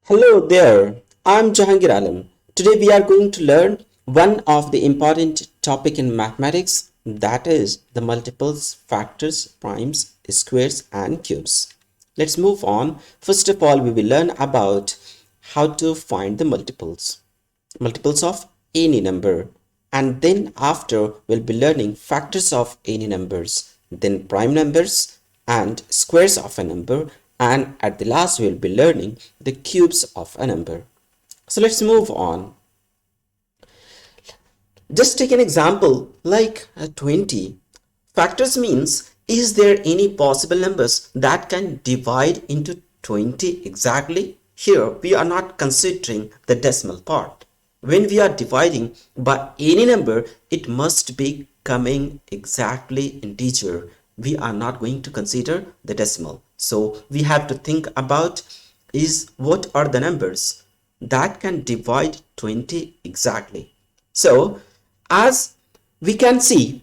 Hello there, I'm Jahangir Alam. Today we are going to learn one of the important topic in mathematics, that is the multiples, factors, primes, squares and cubes. Let's move on. First of all, we will learn about how to find the multiples of any number, and then after we'll be learning factors of any numbers, then prime numbers and squares of a number, and at the last we'll be learning the cubes of a number. So let's move on. Just take an example like 20. Factors means, is there any possible numbers that can divide into 20 exactly? Here we are not considering the decimal part. When we are dividing by any number, it must be coming exactly integer. We are not going to consider the decimal. So we have to think about is what are the numbers that can divide 20 exactly. So as we can see,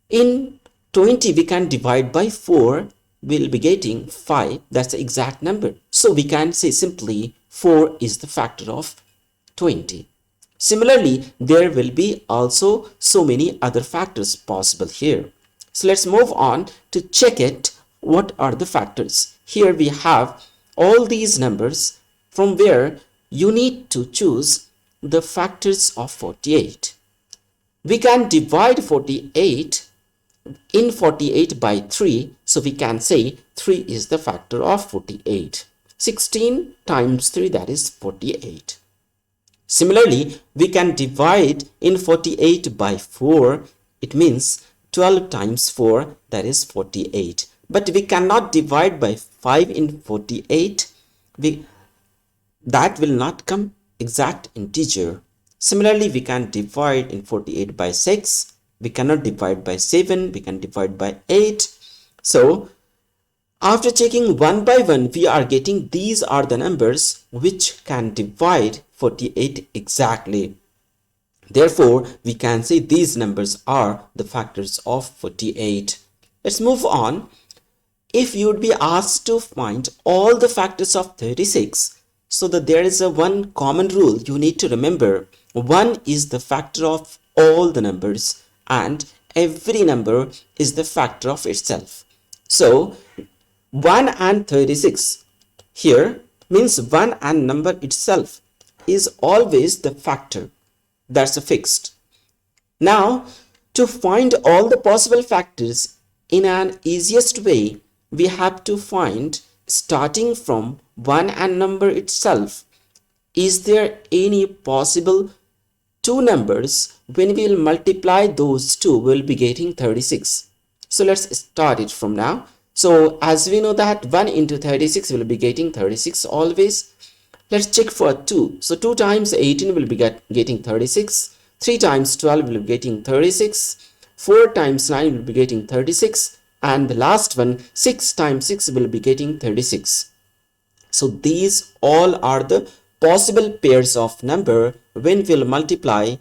in 20 we can divide by 4, we'll be getting 5. That's the exact number. So we can say simply 4 is the factor of 20. Similarly, there will be also so many other factors possible here. So let's move on to check it. What are the factors? Here we have all these numbers from where you need to choose the factors of 48. We can divide 48 in 48 by 3. So we can say 3 is the factor of 48. 16 times 3, that is 48. Similarly, we can divide in 48 by 4. It means 12 times 4, that is 48. But we cannot divide by 5 in 48. That will not come exact integer. Similarly, we can divide in 48 by 6. We cannot divide by 7. We can divide by 8. So after checking one by one, we are getting these are the numbers which can divide 48 exactly. Therefore, we can say these numbers are the factors of 48. Let's move on. If you would be asked to find all the factors of 36, so that there is a one common rule you need to remember. 1 is the factor of all the numbers and every number is the factor of itself. So 1 and 36 here means 1 and number itself is always the factor. That's a fixed. Now to find all the possible factors in an easiest way, we have to find starting from 1 and number itself. Is there any possible two numbers when we will multiply those two, we'll be getting 36. So let's start it from now. So as we know that 1 into 36 will be getting 36 always. Let's check for 2. So 2 times 18 will be getting 36. 3 times 12 will be getting 36. 4 times 9 will be getting 36. And the last one, 6 times 6 will be getting 36. So these all are the possible pairs of number. When we'll multiply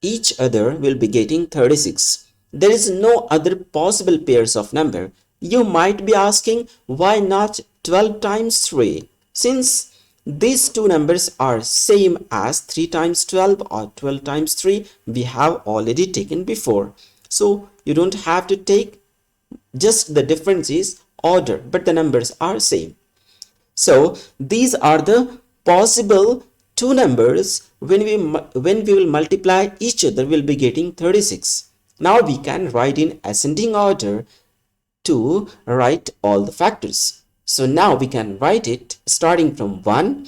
each other, we'll be getting 36. There is no other possible pairs of number. You might be asking, why not 12 times 3? Since these two numbers are same as 3 times 12 or 12 times 3, we have already taken before. So you don't have to take, just the difference is order, but the numbers are same. So these are the possible two numbers. When we will multiply each other, we'll be getting 36. Now we can write in ascending order to write all the factors. So now we can write it starting from 1.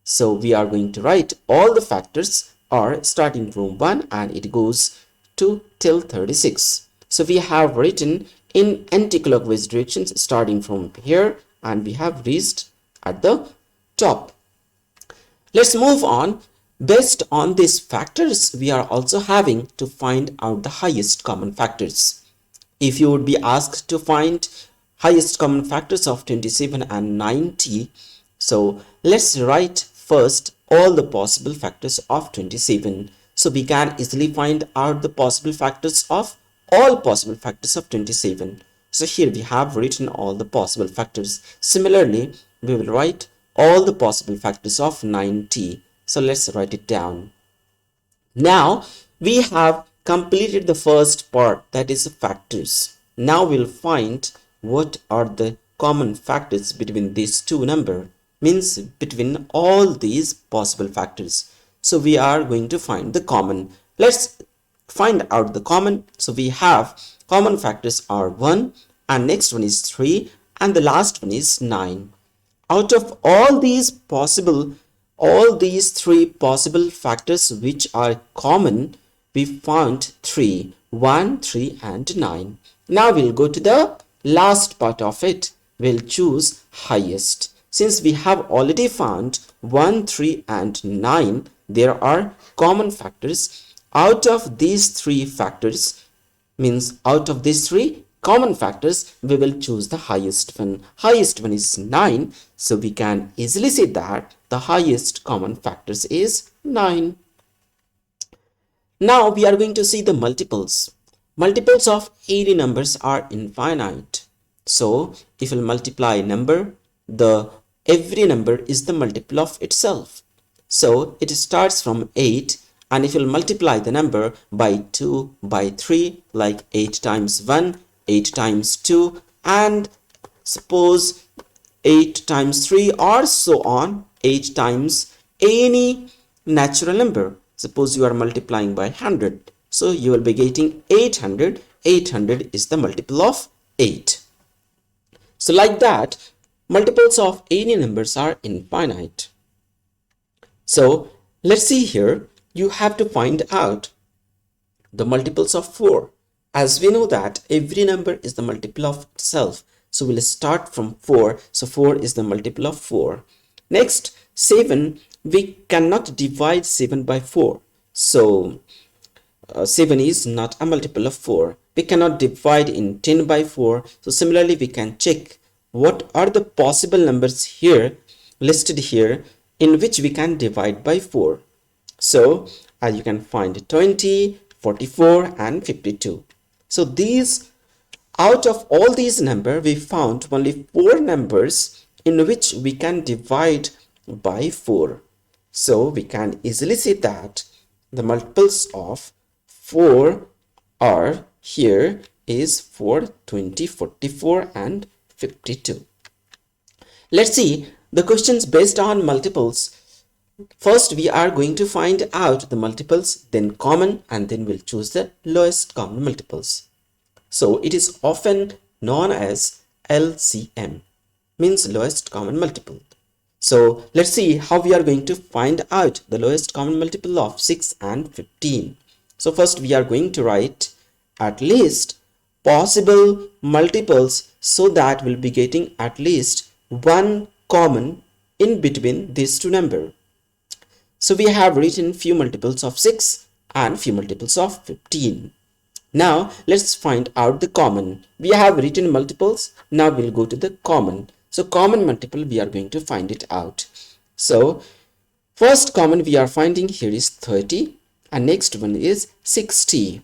So we are going to write all the factors are starting from 1 and it goes to till 36. So we have written in anti-clockwise directions starting from here and we have reached at the top. Let's move on. Based on these factors, we are also having to find out the highest common factors. If you would be asked to find highest common factors of 27 and 90, so let's write first all the possible factors of 27. So we can easily find out the possible factors of all possible factors of 27. So here we have written all the possible factors. Similarly, we will write all the possible factors of 90. So let's write it down. Now we have completed the first part, that is factors. Now we'll find what are the common factors between these two numbers, means between all these possible factors. So we are going to find the common. Let's find out the common. So we have common factors are 1, and next one is 3, and the last one is 9. Out of all these three possible factors which are common, we found 3, 1, 3 and 9. Now we'll go to the last part of it. We'll choose highest. Since we have already found 1, 3 and 9, there are common factors. Out of these three factors, means out of these three common factors, we will choose the highest one. Highest one is 9, so we can easily say that the highest common factors is 9. Now we are going to see the multiples. Multiples of any numbers are infinite. So if we multiply a number, every number is the multiple of itself. So it starts from 8, and if you multiply the number by 2, by 3, like 8 times 1, 8 times 2, and suppose 8 times 3, or so on, 8 times any natural number. Suppose you are multiplying by 100. So you will be getting 800. 800 is the multiple of 8. So like that, multiples of any numbers are infinite. So let's see here. You have to find out the multiples of 4. As we know that every number is the multiple of itself. So we'll start from 4. So 4 is the multiple of 4. Next, 7. We cannot divide 7 by 4. So 7 is not a multiple of 4. We cannot divide in 10 by 4. So similarly, we can check what are the possible numbers here listed here in which we can divide by 4. So as you can find 20, 44 and 52. So these, out of all these numbers, we found only 4 numbers in which we can divide by 4. So we can easily say that the multiples of 4 are here is 4, 20, 44 and 52. Let's see the questions based on multiples. First, we are going to find out the multiples, then common, and then we'll choose the lowest common multiples. So it is often known as LCM, means lowest common multiple. So let's see how we are going to find out the lowest common multiple of 6 and 15. So first we are going to write at least possible multiples, so that we'll be getting at least one common in between these two numbers. So we have written few multiples of 6 and few multiples of 15. Now let's find out the common. We have written multiples. Now we'll go to the common. So common multiple, we are going to find it out. So first common we are finding here is 30, and next one is 60.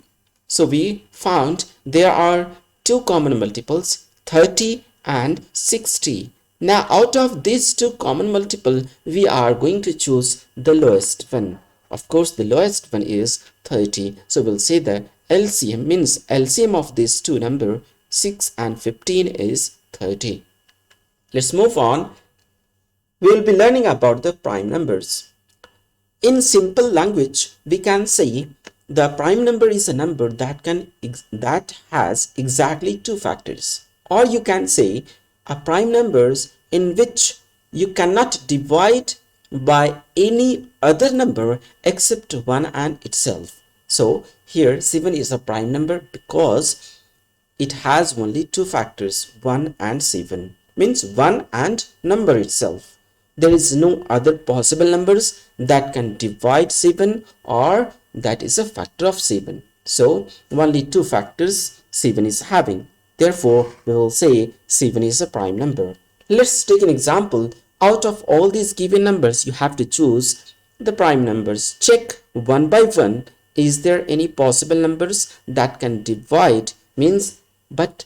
So we found there are two common multiples, 30 and 60. Now out of these two common multiple, we are going to choose the lowest one. Of course, the lowest one is 30. So we'll say that LCM, means LCM of these two numbers, 6 and 15 is 30. Let's move on. We will be learning about the prime numbers. In simple language, we can say the prime number is a number that has exactly two factors. Or you can say a prime numbers in which you cannot divide by any other number except 1 and itself. So here 7 is a prime number because it has only two factors, 1 and 7, means 1 and number itself. There is no other possible numbers that can divide 7 or that is a factor of 7. So only two factors 7 is having. Therefore, we will say 7 is a prime number. Let's take an example. Out of all these given numbers, you have to choose the prime numbers. Check one by one. Is there any possible numbers that can divide, means but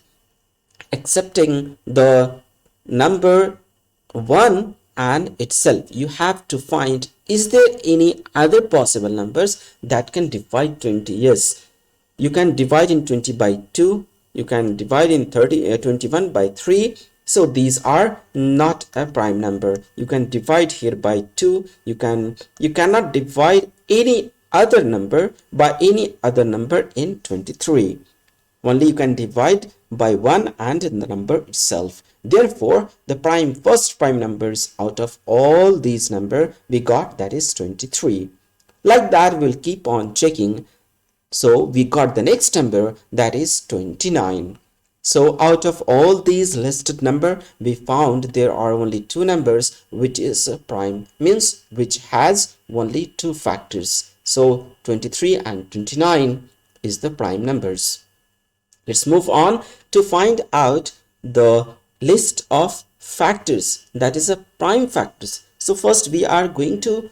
accepting the number 1 and itself. You have to find, is there any other possible numbers that can divide 20? Yes, you can divide in 20 by 2, you can divide in 21 by 3. So these are not a prime number. You can divide here by 2. You cannot divide any other number by any other number in 23. Only you can divide by 1 and the number itself. Therefore, the first prime numbers out of all these number we got, that is 23. Like that, we'll keep on checking. So we got the next number, that is 29. So out of all these listed number, we found there are only two numbers which is a prime, means which has only two factors. So 23 and 29 is the prime numbers. Let's move on to find out the list of factors, that is a prime factors. So first we are going to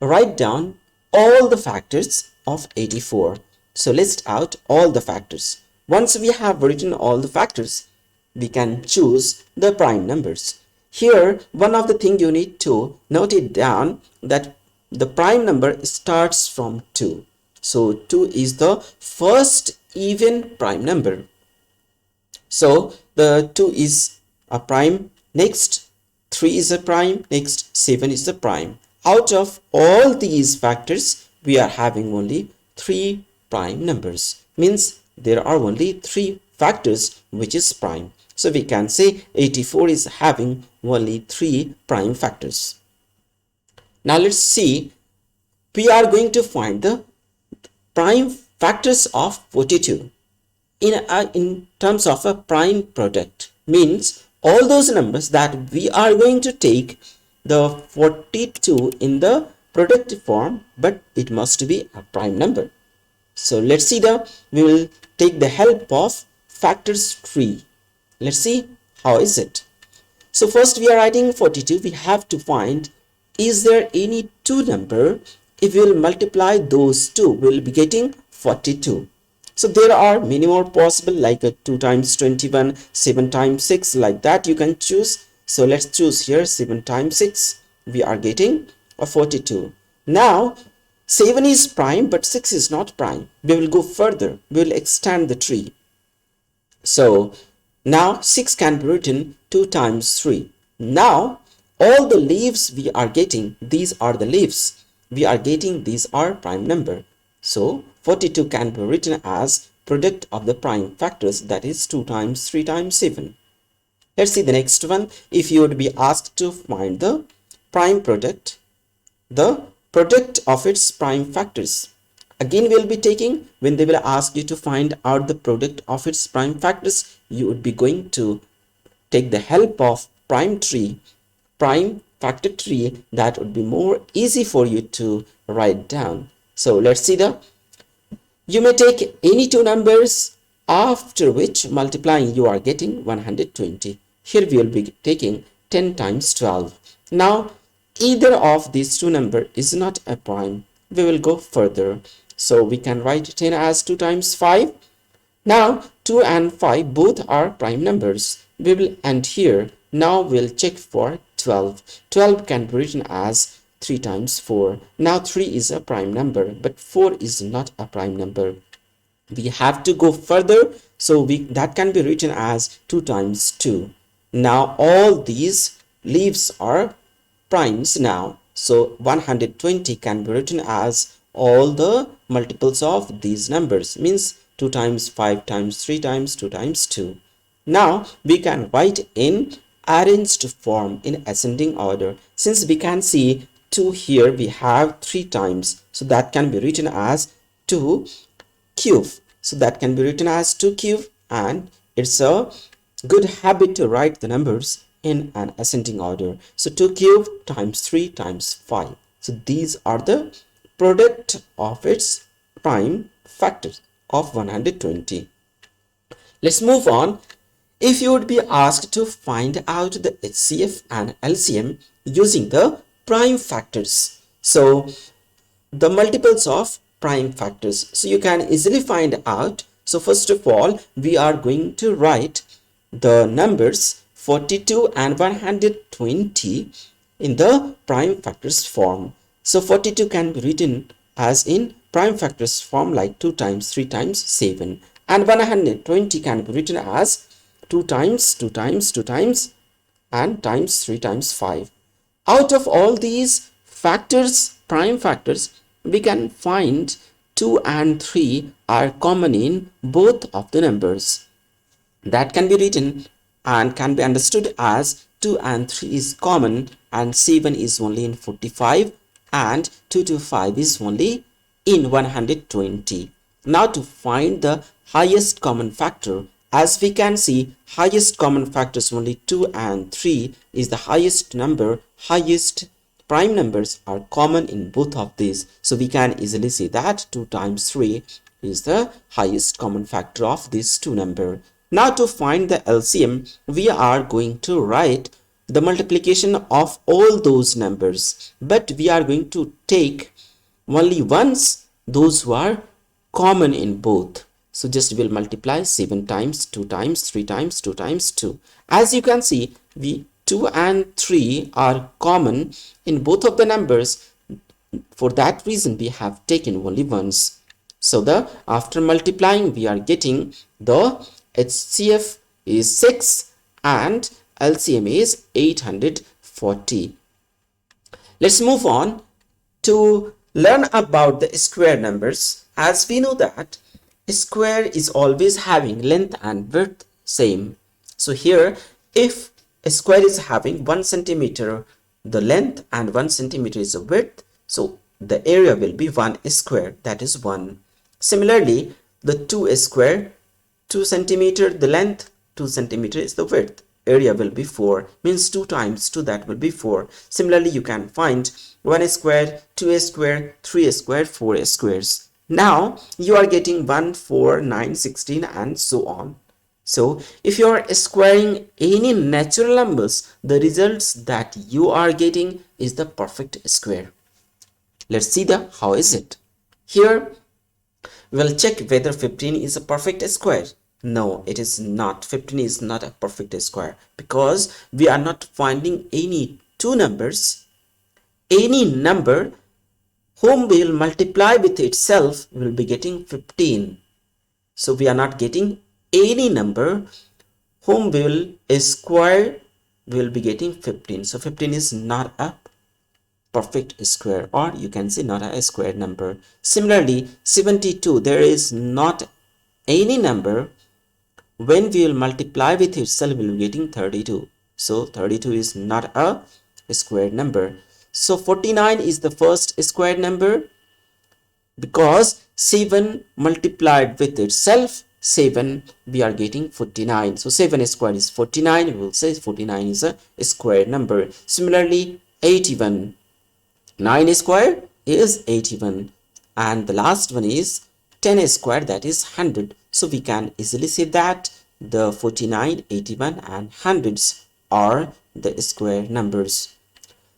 write down all the factors of 84. So list out all the factors. Once we have written all the factors, we can choose the prime numbers. Here, one of the things you need to note it down, that the prime number starts from 2. So 2 is the first even prime number. So the 2 is a prime, next 3 is a prime, next 7 is a prime. Out of all these factors, we are having only 3 prime numbers. Means there are only 3 factors which is prime. So we can say 84 is having only 3 prime factors. Now let's see, we are going to find the prime factors of 42 in terms of a prime product. Means all those numbers that we are going to take the 42 in the product form, but it must be a prime number. So let's see, we will take the help of factors tree. Let's see how is it. So first we are writing 42. We have to find, is there any two number? If we will multiply those two, we will be getting 42. So there are many more possible, like a 2 times 21, 7 times 6, like that you can choose. So let's choose here 7 times 6. We are getting a 42. Now 7 is prime, but 6 is not prime. We will go further. We will extend the tree. So now 6 can be written 2 times 3. Now all the leaves we are getting, these are the leaves we are getting, these are prime number. So 42 can be written as product of the prime factors, that is 2 times 3 times 7. Let's see the next one. If you would be asked to find the prime product, the product of its prime factors. Again, we'll be taking, when they will ask you to find out the product of its prime factors, you would be going to take the help of prime tree, prime factor tree. That would be more easy for you to write down. So let's see, you may take any two numbers, after which multiplying you are getting 120. Here we will be taking 10 times 12. Now either of these two numbers is not a prime. We will go further. So we can write 10 as 2 times 5. Now 2 and 5 both are prime numbers. We will end here. Now we'll check for 12. 12 can be written as 3 times 4. Now 3 is a prime number, but 4 is not a prime number. We have to go further. So that can be written as 2 times 2. Now all these leaves are primes now. So 120 can be written as all the multiples of these numbers, means 2 times 5 times 3 times 2 times 2. Now we can write in arranged form in ascending order. Since we can see 2 here, we have 3 times. So that can be written as 2 cube. So that can be written as 2 cube, and it's a good habit to write the numbers in an ascending order. So 2 cube times 3 times 5. So these are the product of its prime factors of 120. Let's move on. If you would be asked to find out the HCF and LCM using the prime factors, so the multiples of prime factors, so you can easily find out. So first of all, we are going to write the numbers 42 and 120 in the prime factors form. So 42 can be written as in prime factors form, like 2 times 3 times 7, and 120 can be written as 2 times 2 times 2 times and times 3 times 5. Out of all these factors, prime factors, we can find 2 and 3 are common in both of the numbers. That can be written and can be understood as 2 and 3 is common and 7 is only in 45 and 2 to 5 is only in 120. Now to find the highest common factor, as we can see, highest common factors only 2 and 3 is the highest number. Highest prime numbers are common in both of these. So we can easily say that 2 times 3 is the highest common factor of these two numbers. Now to find the LCM, we are going to write the multiplication of all those numbers, but we are going to take only ones, those who are common in both. So just we'll multiply 7 times 2 times 3 times 2 times 2. As you can see, 2 and 3 are common in both of the numbers. For that reason, we have taken only ones. So after multiplying, we are getting the HCF is 6 and LCM is 840. Let's move on to learn about the square numbers. As we know that a square is always having length and width same. So here, if a square is having 1 centimeter the length and 1 centimeter is the width, so the area will be 1 square, that is 1. Similarly, the 2 square, 2 centimeter the length, 2 centimeter is the width, area will be 4, means 2 times 2, that will be 4. Similarly, you can find 1 square, 2 square, 3 square, 4 squares. Now you are getting 1, 4, 9, 16 and so on. So if you are squaring any natural numbers, the results that you are getting is the perfect square. Let's see how is it. Here we'll check whether 15 is a perfect square. No, it is not. 15 is not a perfect square because we are not finding any two numbers. Any number whom we will multiply with itself will be getting 15. So we are not getting any number whom we will square, we will be getting 15. So 15 is not a perfect square, or you can say not a square number. Similarly, 72, there is not any number when we will multiply with itself, we will be getting 32. So 32 is not a square number. So 49 is the first square number because 7 multiplied with itself, 7, we are getting 49. So 7 square is 49. We will say 49 is a square number. Similarly, 81. 9 square is 81. And the last one is 10 square, that is 100. So we can easily say that the 49, 81 and hundreds are the square numbers.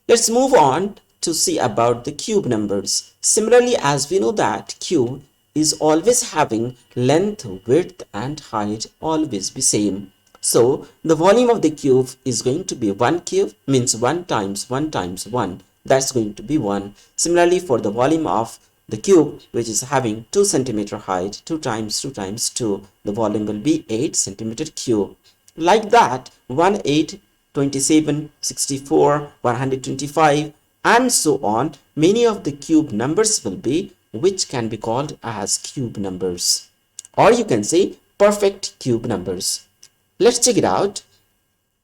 Let's move on to see about the cube numbers. Similarly, as we know that cube is always having length, width and height always be same. So the volume of the cube is going to be 1 cube, means 1 times 1 times 1. That's going to be 1. Similarly, for the volume of the cube, which is having 2 centimeter height, 2 times 2 times 2, the volume will be 8 centimeter cube. Like that, 1, 8, 27, 64, 125 and so on. Many of the cube numbers will be, which can be called as cube numbers, or you can say perfect cube numbers. Let's check it out.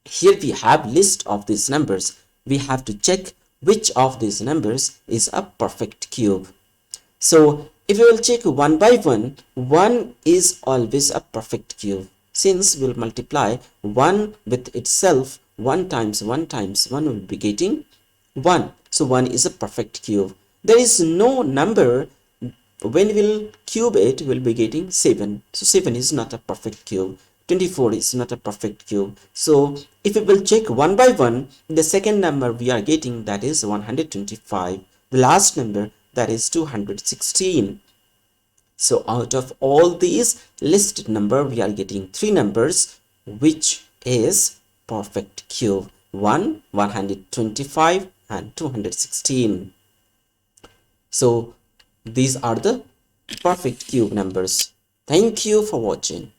Here we have list of these numbers. We have to check which of these numbers is a perfect cube. So if we will check one by one, 1 is always a perfect cube. Since we will multiply 1 with itself, 1 times 1 times 1 will be getting 1. So 1 is a perfect cube. There is no number when we will cube it, we will be getting 7. So 7 is not a perfect cube. 24 is not a perfect cube. So if we will check one by one, the second number we are getting, that is 125. The last number, that is 216. So out of all these listed number, we are getting 3 numbers which is perfect cube. 1, 125, and 216. So these are the perfect cube numbers. Thank you for watching.